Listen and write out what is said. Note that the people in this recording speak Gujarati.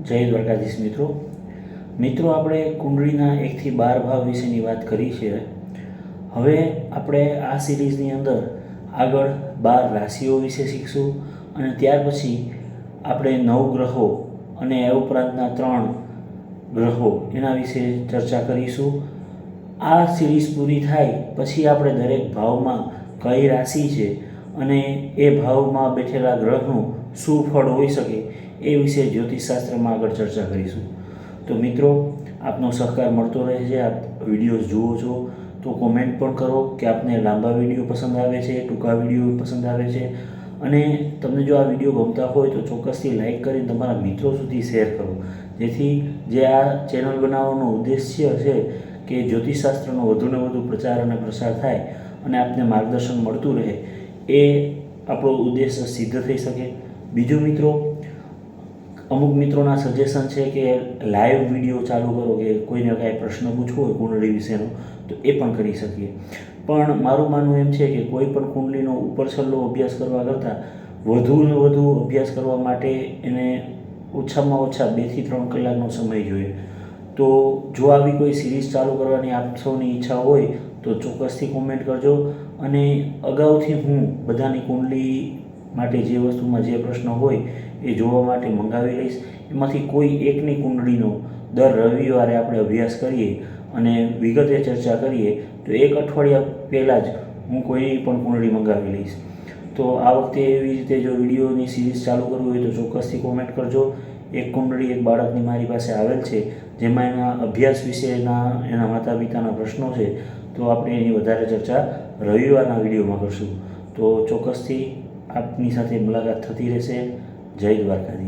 જય દ્વારકાધીશ મિત્રો આપણે કુંડળીના 1 થી 12 ભાવ વિશેની વાત કરી છે. હવે આપણે આ સિરીઝની અંદર આગળ 12 રાશિઓ વિશે શીખશું અને ત્યાર પછી આપણે 9 ગ્રહો અને એ ઉપરાંતના 3 ગ્રહો એના વિશે ચર્ચા કરીશું. આ સિરીઝ પૂરી થાય પછી આપણે દરેક ભાવમાં કઈ રાશિ છે અને એ ભાવમાં બેઠેલા ગ્રહનું શું ફળ હોઈ શકે એ વિશે જ્યોતિષશાસ્ત્રમાં આગળ ચર્ચા કરીશું. તો મિત્રો, આપનો સહકાર મળતો રહે છે. આપ વિડીયોઝ જુઓ છો તો કોમેન્ટ પણ કરો કે આપને લાંબા વિડીયો પસંદ આવે છે, ટૂંકા વિડીયો પસંદ આવે છે, અને તમને જો આ વિડીયો ગમતા હોય તો ચોક્કસથી લાઈક કરીને તમારા મિત્રો સુધી શેર કરો, જેથી જે આ ચેનલ બનાવવાનો ઉદ્દેશ્ય છે કે જ્યોતિષશાસ્ત્રનો વધુને વધુ પ્રચાર અને પ્રસાર થાય અને આપને માર્ગદર્શન મળતું રહે, એ આપણો ઉદ્દેશ્ય સિદ્ધ થઈ શકે. બીજું મિત્રો, અમુક મિત્રોના સજેશન છે કે લાઈવ વિડીયો ચાલુ કરો, કે કોઈને કાંઈ પ્રશ્ન પૂછવો હોય કુંડળી વિશેનો તો એ પણ કરી શકીએ. પણ મારું માનવું એમ છે કે કોઈ પણ કુંડળીનો ઉપર છલ્લો અભ્યાસ કરવા કરતાં વધુને વધુ અભ્યાસ કરવા માટે એને ઓછામાં ઓછા 2 થી 3 કલાકનો સમય જોઈએ. તો જો આવી કોઈ સિરીઝ ચાલુ કરવાની આપ સૌની ઈચ્છા હોય તો ચોક્કસથી કોમેન્ટ કરજો, અને અગાઉથી હું બધાની કુંડળી માટે જે વસ્તુમાં જે પ્રશ્ન હોય એ જોવા માટે મંગાવી લઈશ. એમાંથી કોઈ એકની કુંડળીનો દર રવિવારે આપણે અભ્યાસ કરીએ અને વિગતે ચર્ચા કરીએ તો 1 અઠવાડિયા પહેલાં જ હું કોઈની પણ કુંડળી મંગાવી લઈશ. તો આ વખતે એવી રીતે જો વિડીયોની સિરીઝ ચાલુ કરવી હોય તો ચોક્કસથી કોમેન્ટ કરજો. એક કુંડળી એક બાળકની મારી પાસે આવેલ છે, જેમાં એના અભ્યાસ વિશેના એના માતા પિતાના પ્રશ્નો છે, તો આપણે એની વધારે ચર્ચા રવિવારના વિડીયોમાં કરશું. તો ચોક્કસથી આપની સાથે મુલાકાત થતી રહેશે. જય દ્વારકાધીશ.